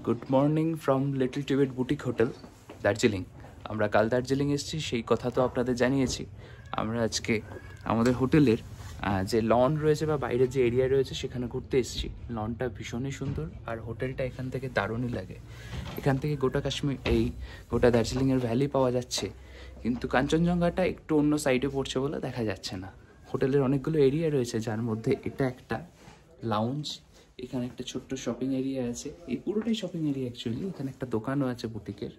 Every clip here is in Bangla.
Good morning from little Tibet boutique hotel Darjeeling. আমরা কাল দার্জিলিং এসেছি, সেই কথা তো আপনাদের জানিয়েছি। আমরা আজকে আমাদের হোটেলের যে লন রয়েছে বা বাইরের যে এরিয়া রয়েছে সেখানে ঘুরতে এসেছি। লনটা ভীষণই সুন্দর আর হোটেলটা এখান থেকে দারুণই লাগে। এখান থেকে গোটা কাশ্মীর, এই গোটা দার্জিলিংয়ের ভ্যালি পাওয়া যাচ্ছে, কিন্তু কাঞ্চনজঙ্ঘাটা একটু অন্য সাইডে পড়ছে বলে দেখা যাচ্ছে না। হোটেলের অনেকগুলো এরিয়া রয়েছে, যার মধ্যে এটা একটা লাউঞ্জ, এখানে একটা ছোট্ট শপিং এরিয়া আছে, এই পুরোটাই শপিং এরিয়া অ্যাকচুয়ালি। এখানে একটা দোকানও আছে বুটিকের,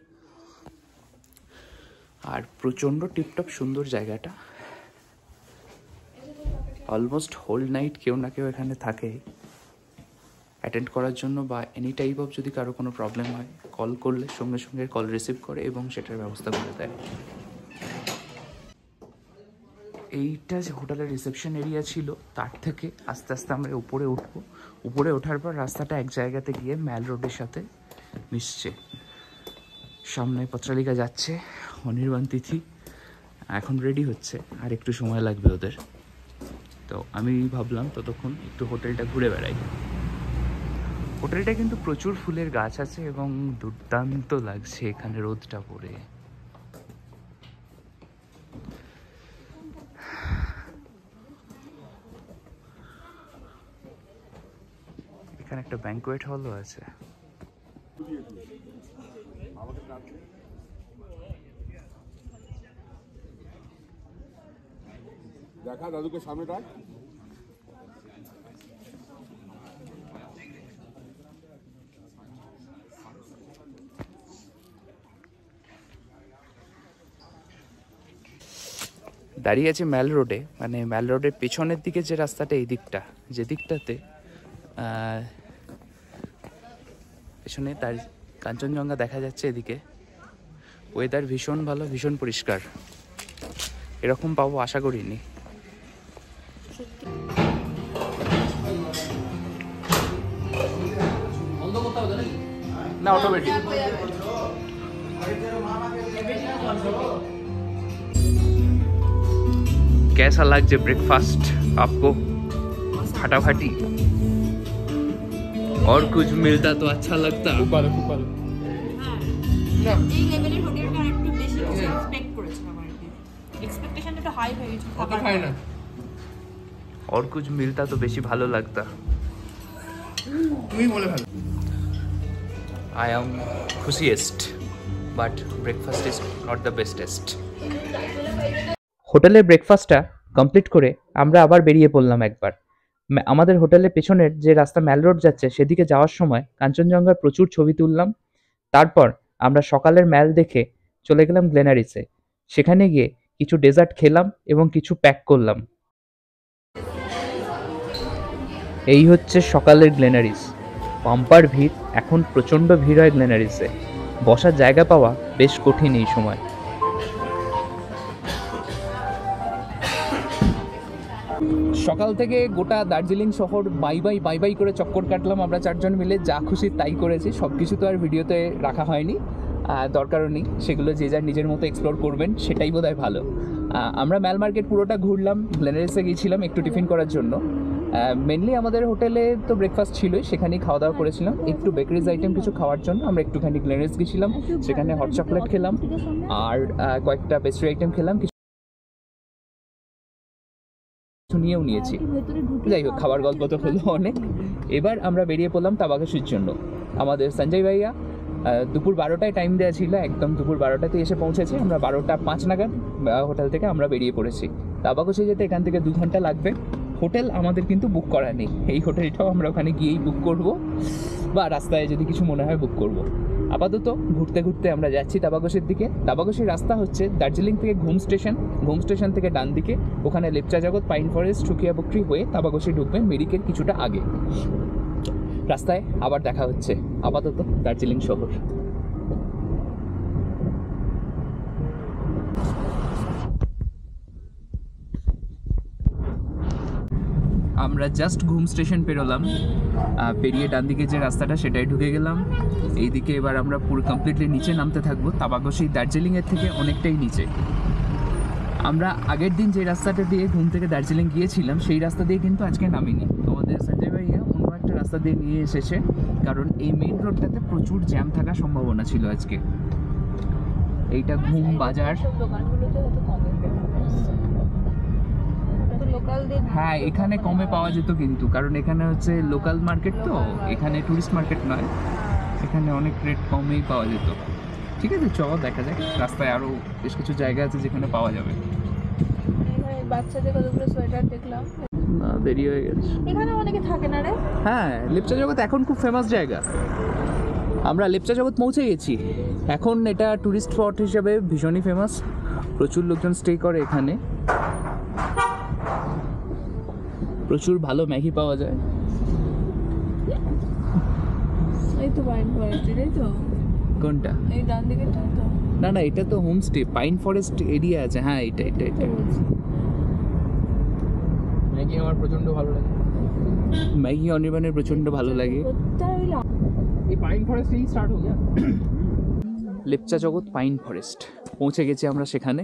আর প্রচণ্ড টিপটপ সুন্দর জায়গাটা। অলমোস্ট হোল নাইট কেউ না কেউ এখানে থাকে অ্যাটেন্ড করার জন্য, বা এনি টাইপ অফ যদি কারো কোনো প্রবলেম হয় কল করলে সঙ্গে সঙ্গে কল রিসিভ করে এবং সেটার ব্যবস্থা করে দেয়। এইটা যে হোটেলের রিসেপশন এরিয়া ছিল, তার থেকে আস্তে আস্তে আমরা উপরে উঠবো। উপরে ওঠার পর রাস্তাটা এক জায়গাতে গিয়ে ম্যাল রোডের সাথে মিশছে। সামনে পত্রালিকা যাচ্ছে, অনির্বাণ তিথি এখন রেডি হচ্ছে, আর একটু সময় লাগবে ওদের। তো আমি ভাবলাম ততক্ষণ একটু হোটেলটা ঘুরে বেড়াই। হোটেলটা কিন্তু প্রচুর ফুলের গাছ আছে এবং দুর্দান্ত লাগছে এখানে রোদটা পড়ে। এখানে একটা ব্যাংকোয়েট হলও আছে। দেখা দাদুকে সামনে ডাক। দাঁড়িয়ে আছে ম্যাল রোডে, মানে ম্যাল রোডের পেছনের দিকে যে রাস্তাটা, এই দিকটা, যে দিকটাতে পেছনে তার কাঞ্চনজঙ্ঘা দেখা যাচ্ছে। এদিকে ওয়েদার ভীষণ ভালো, ভীষণ পরিষ্কার, এরকম পাবো আশা করিনি। না অটোমেটিক। कैसा लगे ब्रेकफास्ट आपको? फटाफटी और कुछ मिलता तो अच्छा लगता। খুব ভালো, খুব ভালো। না এই লেভেলের হোটেলটা একটু বেশি এক্সপেক্ট করেছিলাম আর কি। এক্সপেকটেশনটা একটু হাই হয়ে গেছে। কত খায় না? और कुछ मिलता तो बेशी ভালো लगता। তুমি বলে ভালো। I am খুশিয়েস্ট, but breakfast is not the bestest. হোটেলের ব্রেকফাস্টটা কমপ্লিট করে আমরা আবার বেরিয়ে পড়লাম একবার। আমাদের হোটেলের পেছনের যে রাস্তা ম্যাল রোড যাচ্ছে, সেদিকে যাওয়ার সময় কাঞ্চনজঙ্ঘার প্রচুর ছবি তুললাম। তারপর আমরা সকালের ম্যাল দেখে চলে গেলাম গ্লেনারিসে। সেখানে গিয়ে কিছু ডেজার্ট খেলাম এবং কিছু প্যাক করলাম। এই হচ্ছে সকালের গ্লেনারিস। পাম্পার ভিড়, এখন প্রচণ্ড ভিড় হয় গ্লেনারিসে। বসার জায়গা পাওয়া বেশ কঠিন এই সময়। সকাল থেকে গোটা দার্জিলিং শহর বাই বাই করে চক্কর কাটলাম আমরা চারজন মিলে, যা খুশি তাই করেছি। সব কিছু তো আর ভিডিওতে রাখা হয়নি, দরকারও নেই, সেগুলো যে যার নিজের মতো এক্সপ্লোর করবেন, সেটাই বোধহয় ভালো। আমরা ম্যাল মার্কেট পুরোটা ঘুরলাম, গ্লেনারিসে গিয়েছিলাম একটু টিফিন করার জন্য। মেনলি আমাদের হোটেলে তো ব্রেকফাস্ট ছিলই, সেখানেই খাওয়া দাওয়া করেছিলাম। একটু বেকারিজ আইটেম কিছু খাওয়ার জন্য আমরা একটুখানি গ্লেনারিস গেছিলাম, সেখানে হট চকলেট খেলাম আর কয়েকটা পেস্ট্রি আইটেম খেলাম, নিয়েও নিয়েছি। যাই হোক, খাবার গল্প তো হলো অনেক। এবার আমরা বেরিয়ে পড়লাম তাবাকাশির জন্য। আমাদের সঞ্জয় ভাইয়া দুপুর 12টায় টাইম দেওয়া ছিল, একদম দুপুর 12টাতে এসে পৌঁছেছে। আমরা 12:05 নাগাদ হোটেল থেকে আমরা বেরিয়ে পড়েছি। তাবাকাশি যেতে এখান থেকে 2 ঘন্টা লাগবে। হোটেল আমাদের কিন্তু বুক করা নেই, এই হোটেলটাও আমরা ওখানে গিয়েই বুক করব, বা রাস্তায় যদি কিছু মনে হয় বুক করব। আপাতত ঘুরতে ঘুরতে আমরা যাচ্ছি তাবাকাশির দিকে। তাবাকাশির রাস্তা হচ্ছে দার্জিলিং থেকে ঘুম স্টেশন থেকে ডান দিকে, ওখানে লেপচা জগৎ, পাইন ফরেস্ট, সুকিয়া বকরি হয়ে তাবাকাশি ঢুকবেন মিরিকের কিছুটা আগে। রাস্তায় আবার দেখা হচ্ছে। আপাতত দার্জিলিং শহর। আমরা জাস্ট ঘুম স্টেশন পেরোলাম, পেরিয়ে ডান দিকে যে রাস্তাটা সেটাই ঢুকে গেলাম। এইদিকে এবার আমরা পুরো কমপ্লিটলি নিচে নামতে থাকবো। তাবাকাশি দার্জিলিংয়ের থেকে অনেকটাই নিচে। আমরা আগের দিন যে রাস্তাটা দিয়ে ঘুম থেকে দার্জিলিং গিয়েছিলাম, সেই রাস্তা দিয়ে কিন্তু আজকে নামিনি। আমাদের সঞ্জয় ভাইয়া অন্য একটা একটা রাস্তা দিয়ে নিয়ে এসেছে, কারণ এই মেইন রোডটাতে প্রচুর জ্যাম থাকার সম্ভাবনা ছিল আজকে। এইটা ঘুম বাজার। হ্যাঁ, এখানে কমে পাওয়া যেত কিন্তু, কারণ এখানে হচ্ছে লোকাল মার্কেট, তো এখানে টুরিস্ট মার্কেট নয়, এখানে অনেক রেট কমেই পাওয়া যেত। ঠিক আছে, চলো দেখা যাক, রাস্তায় আরও বেশ কিছু জায়গা আছে যেখানে পাওয়া যাবে। বাচ্চাদের কতগুলো সোয়েটার দেখলাম। না, দেরি হয়ে গেছে। এখানে অনেকে থাকে না রে। হ্যাঁ, লেপচা জগৎ এখন খুব ফেমাস জায়গা। আমরা লেপচা জগৎ পৌঁছে গেছি। এখন এটা টুরিস্ট স্পট হিসেবে ভীষণই ফেমাস, প্রচুর লোকজন স্টে করে এখানে, প্রচুর ভালো ম্যাগি পাওয়া যায়। এই তো পাইন ফরেস্ট, এটাই তো। কোনটা? এই ডান দিকেরটা তো। না না, এটা তো হোমস্টে, পাইন ফরেস্ট এরিয়া আছে। হ্যাঁ, এটা এটা এটা ম্যাগি আমার প্রচন্ড ভালো লাগে। ম্যাগি অনির্বাণের প্রচণ্ড ভালো লাগে। এই পাইন ফরেস্টেই স্টার্ট হয়ে গেল। লেপচা জগৎ পাইন ফরেস্ট পৌঁছে গেছি আমরা সেখানে।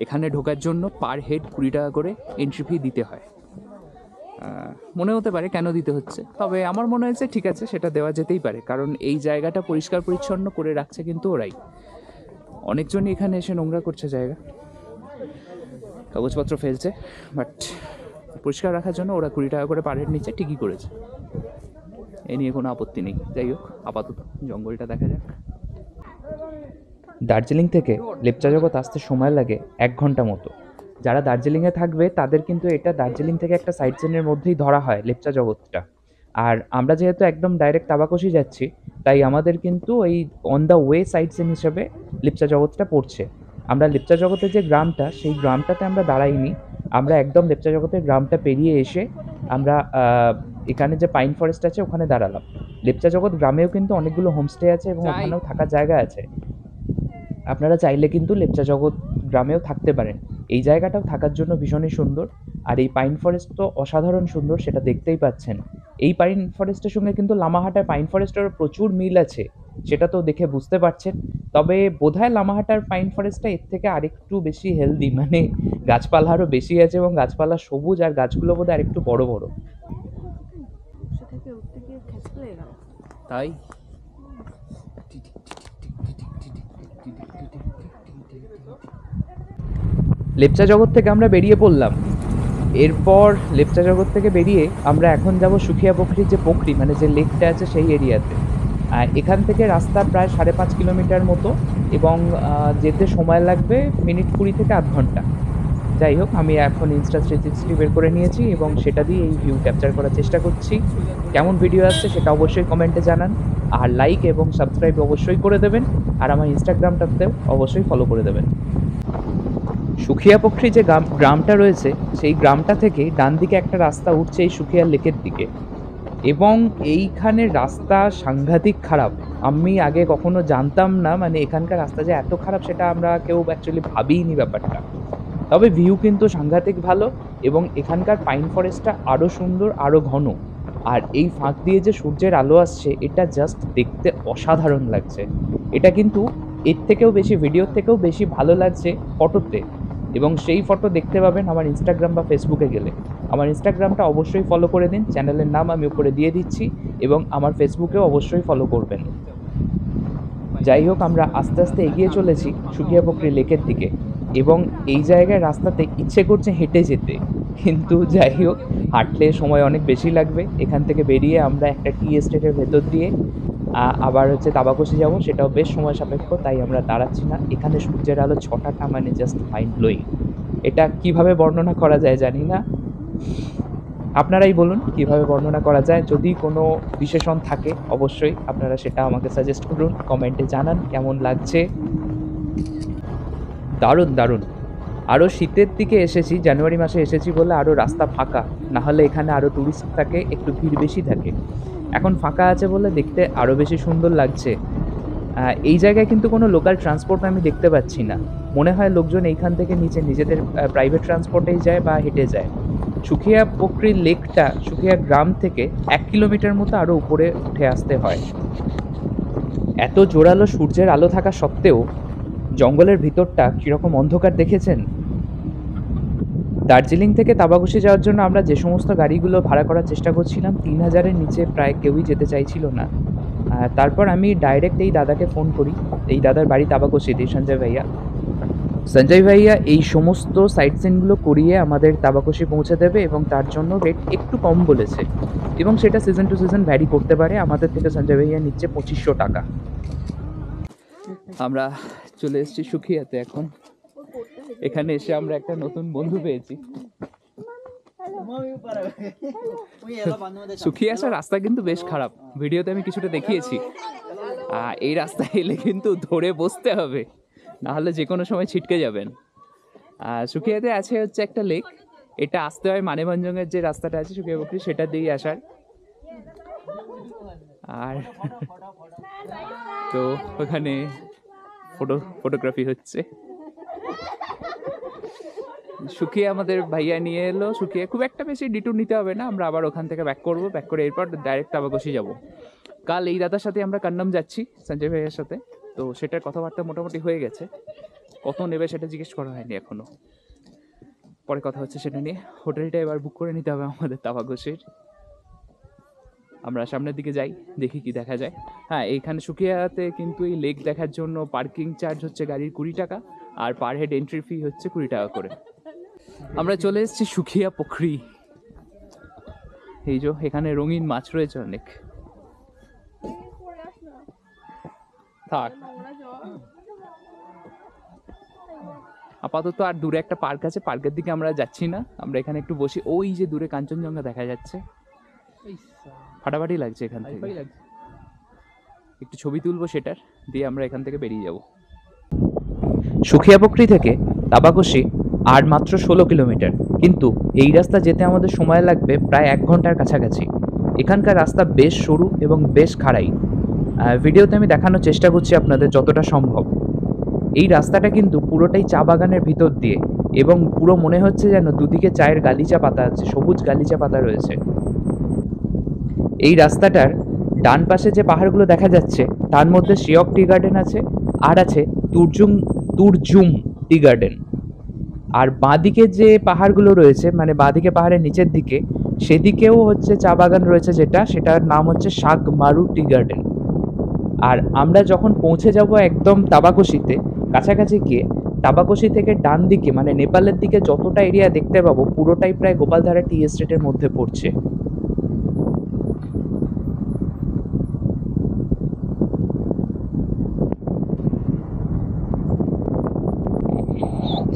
এখানে ঢোকার জন্য পার হেড 20 টাকা করে এন্ট্রি ফি দিতে হয়। মনে হতে পারে কেন দিতে হচ্ছে, তবে আমার মনে হয়েছে ঠিক আছে, সেটা দেওয়া যেতেই পারে, কারণ এই জায়গাটা পরিষ্কার পরিচ্ছন্ন করে রাখছে কিন্তু ওরাই। অনেকজনই এখানে এসে নোংরা করছে জায়গা, কাগজপত্র ফেলছে, বাট পরিষ্কার রাখার জন্য ওরা 20 টাকা করে পার হেড নিচ্ছে, ঠিকই করেছে, এ নিয়ে কোনো আপত্তি নেই। যাই হোক, আপাতত জঙ্গলটা দেখা যাক। দার্জিলিং থেকে লেপচা জগৎ আসতে সময় লাগে 1 ঘন্টা মতো। যারা দার্জিলিংয়ে থাকবে তাদের কিন্তু এটা দার্জিলিং থেকে একটা সাইট সিনের মধ্যেই ধরা হয় লেপচা জগৎটা। আর আমরা যেহেতু একদম ডাইরেক্ট তাবাকশি যাচ্ছি, তাই আমাদের কিন্তু এই on the way sightseeing হিসেবে লেপচা জগৎটা পড়ছে। আমরা লেপচা জগতের যে গ্রামটা, সেই গ্রামটাতে আমরা দাঁড়াইনি, আমরা একদম লেপচা জগতের গ্রামটা পেরিয়ে এসে আমরা এখানে যে পাইন ফরেস্ট আছে ওখানে দাঁড়ালাম। লেপচা জগৎ গ্রামেও কিন্তু অনেকগুলো হোমস্টে আছে এবং ওখানেও থাকার জায়গা আছে। আপনারা চাইলে কিন্তু লেপচা জগৎ গ্রামেও থাকতে পারেন। এই জায়গাটাও থাকার জন্য ভীষণই সুন্দর, আর এই পাইন ফরেস্ট তো অসাধারণ সুন্দর, সেটা দেখতেই পাচ্ছেন। এই পাইন ফরেস্টের সঙ্গে কিন্তু লামাহাটার পাইন ফরেস্টেরও প্রচুর মিল আছে, সেটা তো দেখে বুঝতে পারছেন। তবে বোধহয় লামাহাটার পাইন ফরেস্টটা এর থেকে আরেকটু বেশি হেলদি, মানে গাছপালা আরও বেশি আছে এবং গাছপালা সবুজ, আর গাছগুলো বোধহয় আরেকটু বড় বড়। তাই লেপচা জগৎ থেকে আমরা বেরিয়ে পড়লাম। এরপর লেপচা জগৎ থেকে বেরিয়ে আমরা এখন যাব সুখিয়া পোখরির যে পোখরি, মানে যে লেকটা আছে সেই এরিয়াতে। এখান থেকে রাস্তা প্রায় 5.5 কিলোমিটার মতো, এবং যেতে সময় লাগবে মিনিট 20 থেকে আধ ঘন্টা। যাই হোক, আমি এখন Insta360 বের করে নিয়েছি এবং সেটা দিয়ে এই ভিউ ক্যাপচার করার চেষ্টা করছি। কেমন ভিডিও আসছে সেটা অবশ্যই কমেন্টে জানান, আর লাইক এবং সাবস্ক্রাইব অবশ্যই করে দেবেন, আর আমার ইনস্টাগ্রামটাতেও অবশ্যই ফলো করে দেবেন। সুখিয়া পোখরি যে গ্রামটা রয়েছে, সেই গ্রামটা থেকে ডান দিকে একটা রাস্তা উঠছে এই সুখিয়া লেকের দিকে, এবং এইখানের রাস্তা সাংঘাতিক খারাপ। আমি আগে কখনো জানতাম না, মানে এখানকার রাস্তা যে এত খারাপ সেটা আমরা কেউ অ্যাকচুয়ালি ভাবিনি ব্যাপারটা। তবে ভিউ কিন্তু সাংঘাতিক ভালো, এবং এখানকার পাইন ফরেস্টটা আরও সুন্দর, আরও ঘন, আর এই ফাঁক দিয়ে যে সূর্যের আলো আসছে, এটা জাস্ট দেখতে অসাধারণ লাগছে। এটা কিন্তু এর থেকেও বেশি, ভিডিওর থেকেও বেশি ভালো লাগছে ফটোতে, এবং সেই ফটো দেখতে পাবেন আমার ইনস্টাগ্রাম বা ফেসবুকে গেলে। আমার ইনস্টাগ্রামটা অবশ্যই ফলো করে দিন, চ্যানেলের নাম আমি উপরে দিয়ে দিচ্ছি, এবং আমার ফেসবুকেও অবশ্যই ফলো করবেন। যাই হোক, আমরা আস্তে আস্তে এগিয়ে চলেছি সুখিয়া পোখরি লেকের দিকে, এবং এই জায়গায় রাস্তাতে ইচ্ছে করছে হেঁটে যেতে, কিন্তু যাই হোক, হাঁটলে সময় অনেক বেশি লাগবে। এখান থেকে বেরিয়ে আমরা একটা টি এস্টেটের ভেতর দিয়ে আবার হচ্ছে তাবাকশি যাব, সেটাও বেশ সময় সাপেক্ষ, তাই আমরা দাঁড়াচ্ছি না। এখানে সূর্যের আলো ছটাটা মানে জাস্ট মাইন্ড ব্লোয়িং। এটা কিভাবে বর্ণনা করা যায় জানি না, আপনারাই বলুন কিভাবে বর্ণনা করা যায়। যদি কোনো বিশেষণ থাকে অবশ্যই আপনারা সেটা আমাকে সাজেস্ট করুন, কমেন্টে জানান কেমন লাগছে। দারুণ দারুণ। আরও শীতের দিকে এসেছি, জানুয়ারি মাসে এসেছি বলে আরও রাস্তা ফাঁকা, নাহলে এখানে আরও টুরিস্ট থাকে, একটু ভিড় বেশি থাকে। এখন ফাঁকা আছে বলে দেখতে আরও বেশি সুন্দর লাগছে। এই জায়গায় কিন্তু কোনো লোকাল ট্রান্সপোর্ট আমি দেখতে পাচ্ছি না, মনে হয় লোকজন এইখান থেকে নিচে নিজেদের প্রাইভেট ট্রান্সপোর্টেই যায় বা হেঁটে যায়। সুখিয়া পোখরি লেকটা সুখিয়া গ্রাম থেকে 1 কিলোমিটার মতো আরও উপরে উঠে আসতে হয়। এত জোরালো সূর্যের আলো থাকা সত্ত্বেও জঙ্গলের ভিতরটা কীরকম অন্ধকার দেখেছেন। দার্জিলিং থেকে তাবাকুশি যাওয়ার জন্য আমরা যে সমস্ত গাড়িগুলো ভাড়া করার চেষ্টা করছিলাম 3000-এর নিচে প্রায় কেউই যেতে চাইছিল না। তারপর আমি ডাইরেক্ট এই দাদাকে ফোন করি। এই দাদার বাড়ি তাবাকুশিতে, সঞ্জয় ভাইয়া। সঞ্জয় ভাইয়া এই সমস্ত সাইট সিনগুলো করিয়ে আমাদের তাবাকুশি পৌঁছে দেবে এবং তার জন্য রেট একটু কম বলেছে এবং সেটা সিজন টু সিজন ভ্যারি করতে পারে। আমাদের থেকে সঞ্জয় ভাইয়া নিচ্ছে 2500 টাকা। আমরা চলে এসেছি সুখিয়াতে এখন। এখানে এসে আমরা একটা নতুন বন্ধু পেয়েছি। সুখিয়া আসার রাস্তা কিন্তু বেশ খারাপ, ভিডিওতে আমি কিছুটা দেখিয়েছি। এই রাস্তায় এলে কিন্তু ধরে বসতে হবে, নাহলে যে কোনো সময় ছিটকে যাবেন। সুখিয়াতে আছে হচ্ছে একটা লেক, এটা আসতে হয় মানেভঞ্জনের যে রাস্তাটা আছে সুখিয়া পুকুরি, সেটা দিয়েই আসার। আর তো ওখানে ফটোগ্রাফি হচ্ছে। সুখিয়া আমাদের ভাইয়া নিয়ে এলো। সুখিয়া খুব একটা বেশি ডিটুর নিতে হবে না, আমরা আবার ওখান থেকে ব্যাক করবো, ব্যাক করে এরপর ডাইরেক্ট তাবাকুশি যাবো। কাল এই দাদার সাথে আমরা কান্নাম যাচ্ছি সঞ্জয় ভাইয়ের সাথে, তো সেটার কথাবার্তা মোটামুটি হয়ে গেছে। কত নেবে সেটা জিজ্ঞেস করা হয়নি এখনো, পরে কথা হচ্ছে সেটা নিয়ে। হোটেলটা এবার বুক করে নিতে হবে আমাদের তাবাকুশির। আমরা সামনের দিকে যাই, দেখি কি দেখা যায়। হ্যাঁ, এইখানে সুখিয়াতে কিন্তু এই লেক দেখার জন্য পার্কিং চার্জ হচ্ছে গাড়ির 20 টাকা, আর পার হেড এন্ট্রি ফি হচ্ছে 20 টাকা করে। আমরা চলে এসেছি সুখিয়া পুকুরি। এই যে এখানে রঙিন মাছ রয়েছে অনেক। থাক, আপাতত আর দূরে একটা পার্ক আছে, পার্কের দিকে আমরা যাচ্ছি না, আমরা এখানে একটু বসি। ওই যে দূরে কাঞ্চনজঙ্ঘা দেখা যাচ্ছে, ফাটাফাটি লাগছে এখান থেকে। একটু ছবি তুলবো সেটার, দিয়ে আমরা এখান থেকে বেরিয়ে যাব। সুখিয়া পুকুরি থেকে তাবাকুশি আর মাত্র 16 কিলোমিটার, কিন্তু এই রাস্তা যেতে আমাদের সময় লাগবে প্রায় 1 ঘন্টার কাছাকাছি। এখানকার রাস্তা বেশ সরু এবং বেশ খাড়াই। ভিডিওতে আমি দেখানোর চেষ্টা করছি আপনাদের যতটা সম্ভব। এই রাস্তাটা কিন্তু পুরোটাই চা বাগানের ভিতর দিয়ে, এবং পুরো মনে হচ্ছে যেন দুদিকে চায়ের গালিচা পাতা আছে, সবুজ গালিচা পাতা রয়েছে। এই রাস্তাটার ডান পাশে যে পাহাড়গুলো দেখা যাচ্ছে তার মধ্যে শিয়ক টি গার্ডেন আছে, আর আছে তুরজুম টি গার্ডেন। আর বাঁদিকে যে পাহাড়গুলো রয়েছে, মানে বাঁদিকে পাহাড়ের নিচের দিকে, সেদিকেও হচ্ছে চা বাগান রয়েছে, সেটার নাম হচ্ছে শাকমারু টি গার্ডেন। আর আমরা যখন পৌঁছে যাব একদম তাবাকুশিতে কাছাকাছি গিয়ে, তাবাকুশি থেকে ডান দিকে মানে নেপালের দিকে যতটা এরিয়া দেখতে পাবো পুরোটাই প্রায় গোপালধারা টি এস্টেটের মধ্যে পড়ছে।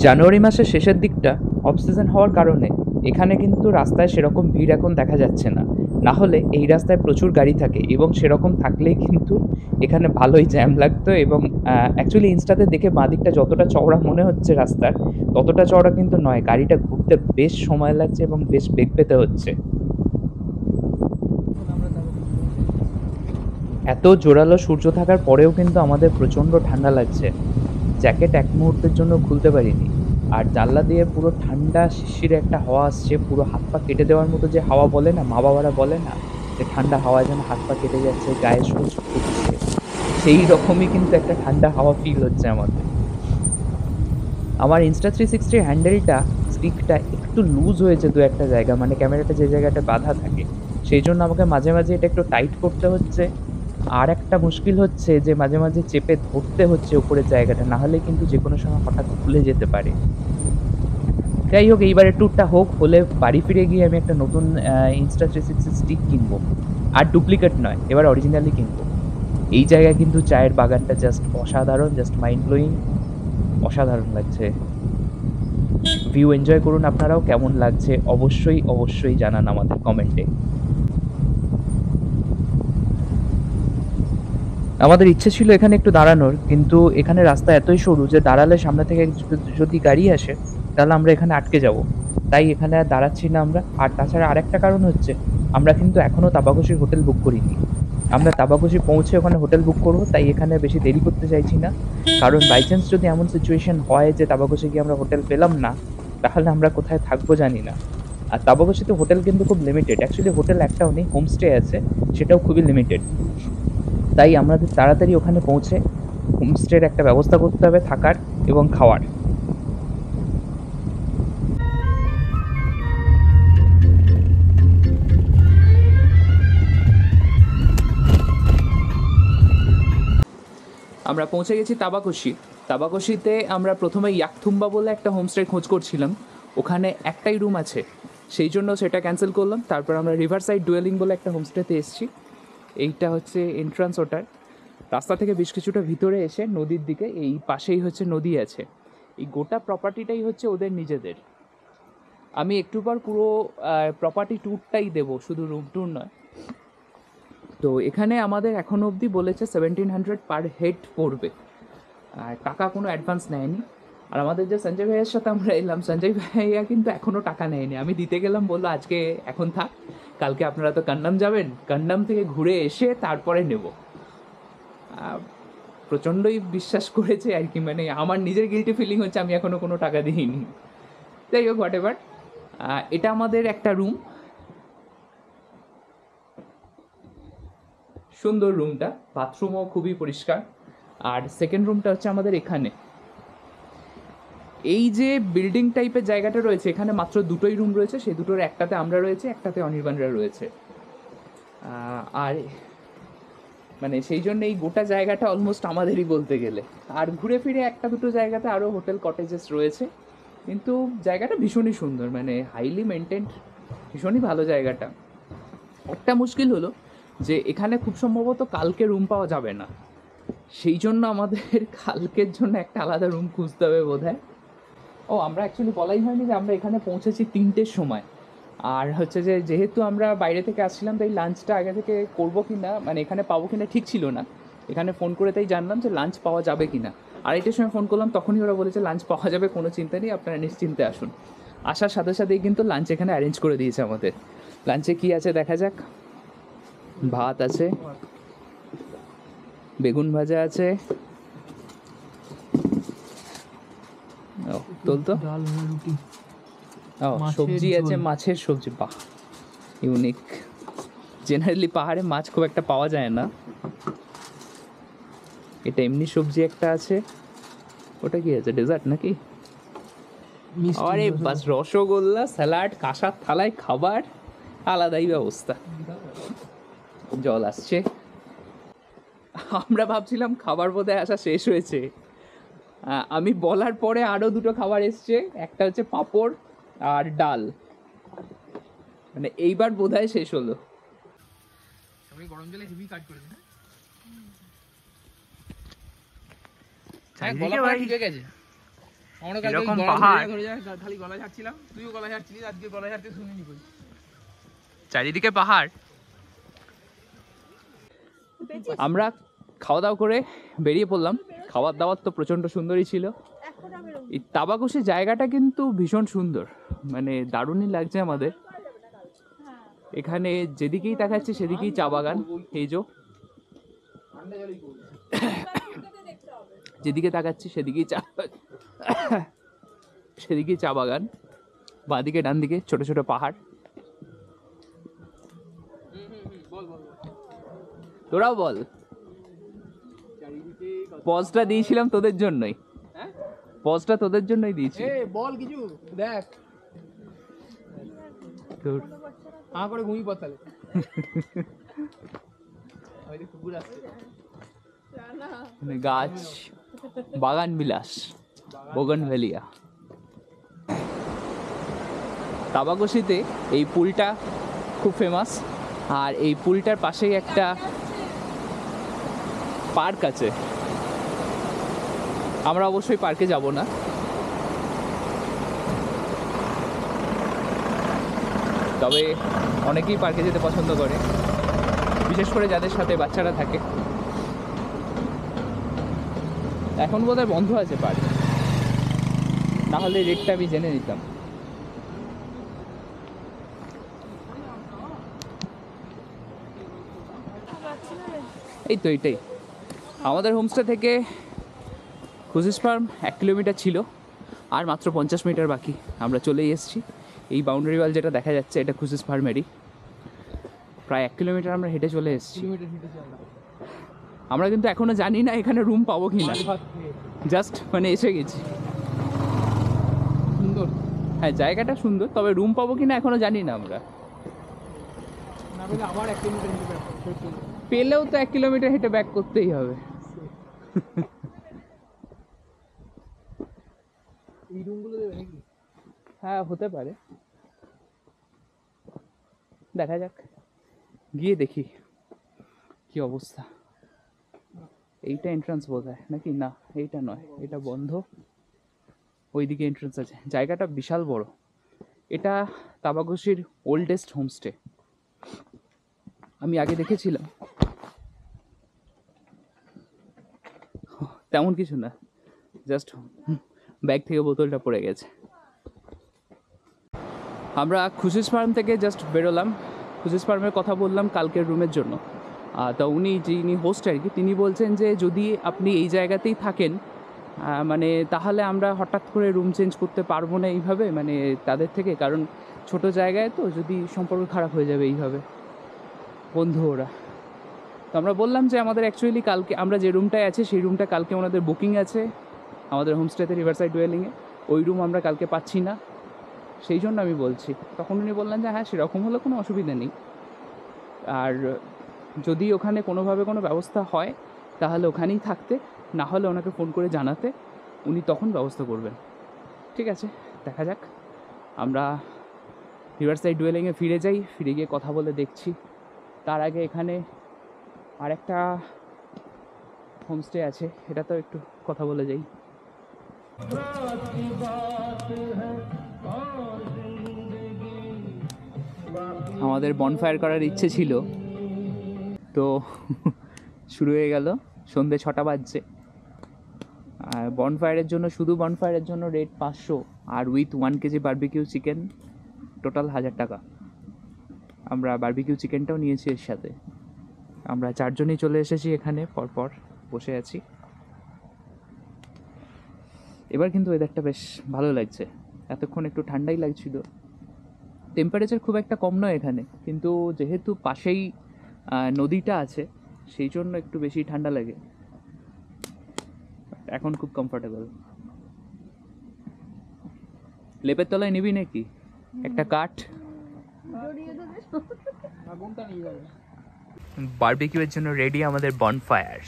জানুয়ারি মাসের শেষের দিকটা অফ সিজন হওয়ার কারণে এখানে কিন্তু রাস্তায় সেরকম ভিড় এখন দেখা যাচ্ছে না। না হলে এই রাস্তায় প্রচুর গাড়ি থাকে, এবং সেরকম থাকলেই কিন্তু এখানে ভালোই জ্যাম লাগতো। এবং অ্যাকচুয়ালি ইনস্টাতে দেখে বাঁদিকটা যতটা চওড়া মনে হচ্ছে রাস্তার, ততটা চওড়া কিন্তু নয়। গাড়িটা ঘুরতে বেশ সময় লাগছে এবং বেশ বেগ পেতে হচ্ছে। এত জোরালো সূর্য থাকার পরেও কিন্তু আমাদের প্রচণ্ড ঠান্ডা লাগছে। জ্যাকেট এক মুহূর্তের জন্য খুলতে পারিনি, আর জানলা দিয়ে পুরো ঠান্ডা শিশিরে একটা হাওয়া আসছে, পুরো হাত পা কেটে দেওয়ার মতো যে হাওয়া বলে না, মা বাবারা বলে না যে ঠান্ডা হাওয়া যেন হাত পা কেটে যাচ্ছে, গায়ে সূর্য ফুটছে, সেই রকমই কিন্তু একটা ঠান্ডা হাওয়া ফিল হচ্ছে আমাদের। আমার Insta360 হ্যান্ডেলটা স্টিকটা একটু লুজ হয়েছে দু একটা জায়গা, মানে ক্যামেরাটা যে জায়গাটা বাঁধা থাকে, সেই জন্য আমাকে মাঝে মাঝে এটা একটু টাইট করতে হচ্ছে। আর একটা মুশকিল হচ্ছে যে মাঝে মাঝে চেপে ধরতে হচ্ছে উপরের জায়গাটা, না হলে কিন্তু যে কোনো সময় হঠাৎ খুলে যেতে পারে। যাই হোক, এইবারের ট্যুরটা হোক, হলে বাড়ি ফিরে গিয়ে আমি একটা নতুন Insta360 স্টিক কিনবো, আর ডুপ্লিকেট নয়, এবার অরিজিনালি কিনবো। এই জায়গায় কিন্তু চায়ের বাগানটা জাস্ট অসাধারণ, জাস্ট মাইন্ড ব্লোয়িং, অসাধারণ লাগছে। ভিউ এনজয় করুন আপনারাও, কেমন লাগছে অবশ্যই অবশ্যই জানান আমাদের কমেন্টে। আমাদের ইচ্ছে ছিল এখানে একটু দাঁড়ানোর, কিন্তু এখানে রাস্তা এতই সরু যে দাঁড়ালে সামনে থেকে যদি গাড়ি আসে তাহলে আমরা এখানে আটকে যাব, তাই এখানে আর দাঁড়াচ্ছি না আমরা। আর তাছাড়া আরেকটা কারণ হচ্ছে, আমরা কিন্তু এখনও তাবাকুশির হোটেল বুক করিনি। আমরা তাবাকুশি পৌঁছে ওখানে হোটেল বুক করবো, তাই এখানে বেশি দেরি করতে চাইছি না। কারণ বাই চান্স যদি এমন সিচুয়েশন হয় যে তাবাকুশি গিয়ে আমরা হোটেল পেলাম না, তাহলে আমরা কোথায় থাকবো জানি না। আর তাবাকুশিতে হোটেল কিন্তু খুব লিমিটেড, অ্যাকচুয়ালি হোটেল একটাও নেই, হোমস্টে আছে, সেটাও খুবই লিমিটেড। তাই আমাদের তাড়াতাড়ি ওখানে পৌঁছে হোমস্টের একটা ব্যবস্থা করতে হবে থাকার এবং খাওয়ার। আমরা পৌঁছে গেছি তাবাকশি। তাবাকশিতে আমরা প্রথমে ইয়াকথুম্বা বলে একটা হোমস্টে খোঁজ করছিলাম, ওখানে একটাই রুম আছে, সেই জন্য সেটা ক্যান্সেল করলাম। তারপর আমরা রিভার সাইড ডুয়েলিং বলে একটা হোমস্টেতে এসেছি। এইটা হচ্ছে এন্ট্রান্স ওটার। রাস্তা থেকে বেশ কিছুটা ভিতরে এসে নদীর দিকে, এই পাশেই হচ্ছে নদী আছে। এই গোটা প্রপার্টিটাই হচ্ছে ওদের নিজেদের। আমি একটু পর পুরো প্রপার্টি ট্যুরটাই দেবো, শুধু রুম ট্যুর নয়। তো এখানে আমাদের এখনও অবধি বলেছে 1700 পার হেড পড়বে, আর টাকা কোনো অ্যাডভান্স নেয়নি। আর আমাদের যে সঞ্জয় ভাইয়ের সাথে আমরা এলাম, সঞ্জয় ভাইয়া কিন্তু এখনও টাকা নেয়নি। আমি দিতে গেলাম, বললো আজকে এখন থাক, কালকে আপনারা তো কান্নাম যাবেন, কান্নাম থেকে ঘুরে এসে তারপরে নেব। প্রচণ্ডই বিশ্বাস করেছে আর কি, মানে আমার নিজের গিল্টি ফিলিং হচ্ছে আমি এখনও কোনো টাকা দিইনি। যাই হোক, হোয়াট এভার। এটা আমাদের একটা রুম, সুন্দর রুমটা, বাথরুমও খুবই পরিষ্কার। আর সেকেন্ড রুমটা হচ্ছে আমাদের এখানে। এই যে বিল্ডিং টাইপের জায়গাটা রয়েছে, এখানে মাত্র দুটোই রুম রয়েছে, সেই দুটোর একটাতে আমরা রয়েছে, একটাতে অনির্বাণরা রয়েছে। আর মানে সেই জন্য এই গোটা জায়গাটা অলমোস্ট আমাদেরই বলতে গেলে। আর ঘুরে ফিরে একটা দুটো জায়গাতে আরও হোটেল কটেজেস রয়েছে, কিন্তু জায়গাটা ভীষণই সুন্দর, মানে হাইলি মেনটেন্ড, ভীষণই ভালো জায়গাটা। একটা মুশকিল হলো যে এখানে খুব সম্ভবত কালকে রুম পাওয়া যাবে না, সেই জন্য আমাদের কালকের জন্য একটা আলাদা রুম খুঁজতে হবে বোধহয়। ও, আমরা অ্যাকচুয়ালি বলাই হয়নি যে আমরা এখানে পৌঁছেছি 3টের সময়। আর হচ্ছে যে যেহেতু আমরা বাইরে থেকে আসছিলাম, তাই লাঞ্চটা আগে থেকে করবো কি না, মানে এখানে পাবো কি না ঠিক ছিল না। এখানে ফোন করে তাই জানলাম যে লাঞ্চ পাওয়া যাবে কি না। আড়াইটের সময় ফোন করলাম, তখনই ওরা বলেছে লাঞ্চ পাওয়া যাবে, কোনো চিন্তা নেই, আপনারা নিশ্চিন্তে আসুন। আসার সাথে সাথেই কিন্তু লাঞ্চ এখানে অ্যারেঞ্জ করে দিয়েছে আমাদের। লাঞ্চে কি আছে দেখা যাক। ভাত আছে, বেগুন ভাজা আছে, তো ডাল রুটি, সবজি আছে, মাছের সবজি। বাহ, ইউনিক। জেনারেলি পাহাড়ে মাছ খুব একটা পাওয়া যায় না। এটা এমনি সবজি একটা আছে। ওটা কি আছে, ডেজার্ট নাকি? আরে বাস, রসগোল্লা, স্যালাড, কাঁসার থালায় খাবার, আলাদাই ব্যবস্থা। জল আসছে। আমরা ভাবছিলাম খাবার বোধহয় আসা শেষ হয়েছে। আমি বলার পরে আরও দুটো খাবার এসছে, একটা হচ্ছে পাঁপড় আর ডাল, মানে এইবার বোধহয় শেষ হলো। আমি গরম জলে হেভি কাট করে দিই। চারিদিকে ভাই ঠিক আছে, আমরা কালকে এরকম গরম পাহাড়। ধরে যায়, খালি গলা ছাড়ছিলাম, তুইও গলা ছাড়ছিলিস, আজকে গলা ছাড়তে শুনিনি কই। চারিদিকে পাহাড়। আমরা খাওয়া দাওয়া করে বেরিয়ে পড়লাম। খাবার দাবার তো প্রচণ্ড সুন্দরই ছিল। এই তাবাকশি জায়গাটা কিন্তু ভীষণ সুন্দর, মানে দারুণই লাগছে আমাদের। এখানে যেদিকেই তাকাচ্ছি সেদিকেই চা বাগান। এই যে যেদিকে তাকাচ্ছি সেদিকেই চা বাগান, বাঁদিকে ডান দিকে ছোট ছোট পাহাড়। তোরাও বল। পজটা দিয়েছিলাম তোদের জন্যই, পজটা তোদের জন্যই দিয়েছি। বল কিছু দেখ, তোর করে ঘুমিয়ে পড়তালে কুকুর আসছে, মানে গাছ, বাগান বিলাস, বোগনভেলিয়া। তাবাকশিতে এই পুলটা খুব ফেমাস, আর এই পুলটার পাশেই একটা পার্ক আছে। আমরা অবশ্যই পার্কে যাব না, তবে অনেকেই পার্কে যেতে পছন্দ করে, বিশেষ করে যাদের সাথে বাচ্চারা থাকে। এখন বোধহয় বন্ধ আছে পার্ক, না হলে রেটটা আমি জেনে নিতাম। এই তো এইটাই আমাদের হোমস্টে থেকে খুশিস ফার্ম 1 কিলোমিটার ছিল, আর মাত্র 50 মিটার বাকি, আমরা চলেই এসেছি। এই বাউন্ডারি ওয়াল যেটা দেখা যাচ্ছে, এটা খুশিস ফার্মেরই। প্রায় 1 কিলোমিটার আমরা হেঁটে চলে এসেছি। আমরা কিন্তু এখনো জানি না এখানে রুম পাবো কি না, জাস্ট মানে এসে গেছি। সুন্দর, হ্যাঁ জায়গাটা সুন্দর, তবে রুম পাবো কি না এখনো জানি না আমরা। না পেলে আবার 1 কিলোমিটার হেঁটে পেলেও তো 1 কিলোমিটার হেঁটে ব্যাক করতেই হবে। এই রুমগুলো দেবে নাকি? হ্যাঁ হতে পারে, দেখা যাক, গিয়ে দেখি কি অবস্থা। এইটা এন্ট্রান্স বোধ হয় নাকি, না এইটা নয়, এটা বন্ধ, ওইদিকে এন্ট্রান্স আছে। জায়গাটা বিশাল বড়। এটা তাবাগোশির ওল্ডেস্ট হোমস্টে, আমি আগে দেখেছিলাম। তেমন কিছু না, জাস্ট ব্যাগ থেকে বোতলটা পড়ে গেছে। আমরা খুশিস ফার্ম থেকে জাস্ট বেরোলাম। খুশিস ফার্মের কথা বললাম কালকের রুমের জন্য। তা উনি যিনি হোস্ট আর কি, তিনি বলছেন যে যদি আপনি এই জায়গাতেই থাকেন মানে তাহলে আমরা হঠাৎ করে রুম চেঞ্জ করতে পারবো না এইভাবে, মানে তাদের থেকে, কারণ ছোট জায়গায় তো যদি সম্পর্ক খারাপ হয়ে যাবে এইভাবে, বন্ধু ওরা। তো আমরা বললাম যে আমাদের অ্যাকচুয়ালি কালকে আমরা যে রুমটায় আছে সেই রুমটা কালকে ওনাদের বুকিং আছে আমাদের হোমস্টেতে রিভারসাইড ডুয়েলিংয়ে, ওই রুম আমরা কালকে পাচ্ছি না, সেই জন্য আমি বলছি। তখন উনি বললেন যে হ্যাঁ সেরকম হলে কোনো অসুবিধা নেই, আর যদি ওখানে কোনোভাবে কোনো ব্যবস্থা হয় তাহলে ওখানেই থাকতে, না হলে ওনাকে ফোন করে জানাতে, উনি তখন ব্যবস্থা করবেন। ঠিক আছে, দেখা যাক। আমরা রিভারসাইড ডুয়েলিংয়ে ফিরে যাই, ফিরে গিয়ে কথা বলে দেখছি। তার আগে এখানে আরেকটা হোমস্টে আছে, এটা তো একটু কথা বলে যাই। আমাদের বনফায়ার করার ইচ্ছে ছিল, তো শুরু হয়ে গেল, সন্ধ্যে 6টা বাজছে। আর বনফায়ারের জন্য, শুধু বনফায়ারের জন্য রেট 500, আর with 1 KG barbecue chicken total 1000 টাকা। আমরা বারবিকিউ চিকেনটাও নিয়েছি এর সাথে। আমরা 4 জনই চলে এসেছি এখানে, পরপর বসে আছি। এবার কিন্তু ওয়েদারটা বেশ ভালো লাগছে, এতক্ষণ একটু ঠান্ডাই লাগছিল। টেম্পারেচার খুব একটা কম নয় এখানে, কিন্তু যেহেতু পাশেই নদীটা আছে সেই জন্য একটু বেশি ঠান্ডা লাগে। এখন খুব কমফোর্টেবল। লেপের তলায় নিবি নাকি একটা কাঠ? আগুনটা নিয়ে যাবে। বারবিকিউয়ের জন্য রেডি আমাদের বনফায়ার,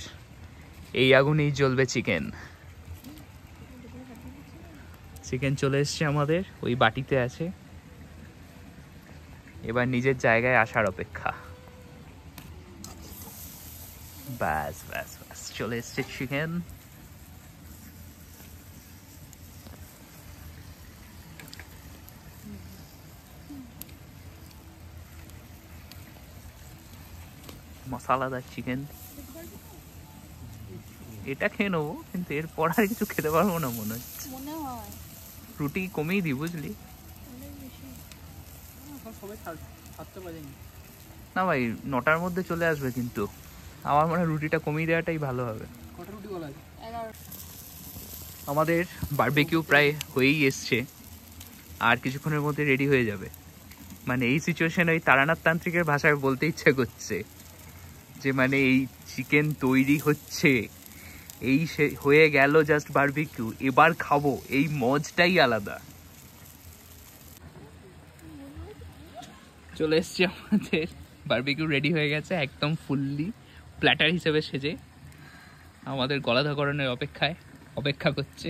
এই আগুনেই জ্বলবে চিকেন। চিকেন চলে এসছে আমাদের, ওই বাটিতে আছে, এবার নিজের জায়গায় আসার অপেক্ষা। ব্যাস ব্যাস ব্যাস, চলে এসছে চিকেন। মশলাদার চিকেন, এটা খেয়ে নেবো, কিন্তু এরপর আর কিছু খেতে পারবো না মনে হচ্ছে। রুটি কমিয়ে দিই বুঝলি। সবাই 7টা বাজেনি না ভাই, 9টার মধ্যে চলে আসবে, কিন্তু আমার মনে হয় রুটিটা কমিয়ে দেওয়াটাই ভালো হবে। কটা রুটি বলা আছে? আমাদের বারবিকিউ প্রায় হয়েই এসছে, আর কিছুক্ষণের মধ্যে রেডি হয়ে যাবে। মানে এই সিচুয়েশনে ওই তারানাথ তান্ত্রিকের ভাষায় বলতে ইচ্ছে করছে যে মানে এই চিকেন তৈরি হচ্ছে, এই হয়ে গেল জাস্ট বারবিকিউ, এবার খাবো, এই মজটাই আলাদা। চলে এসছে আমাদের বারবিকিউ, রেডি হয়ে গেছে একদম ফুললি প্ল্যাটার হিসেবে সেজে, আমাদের গলা ধকরণের অপেক্ষা করছে।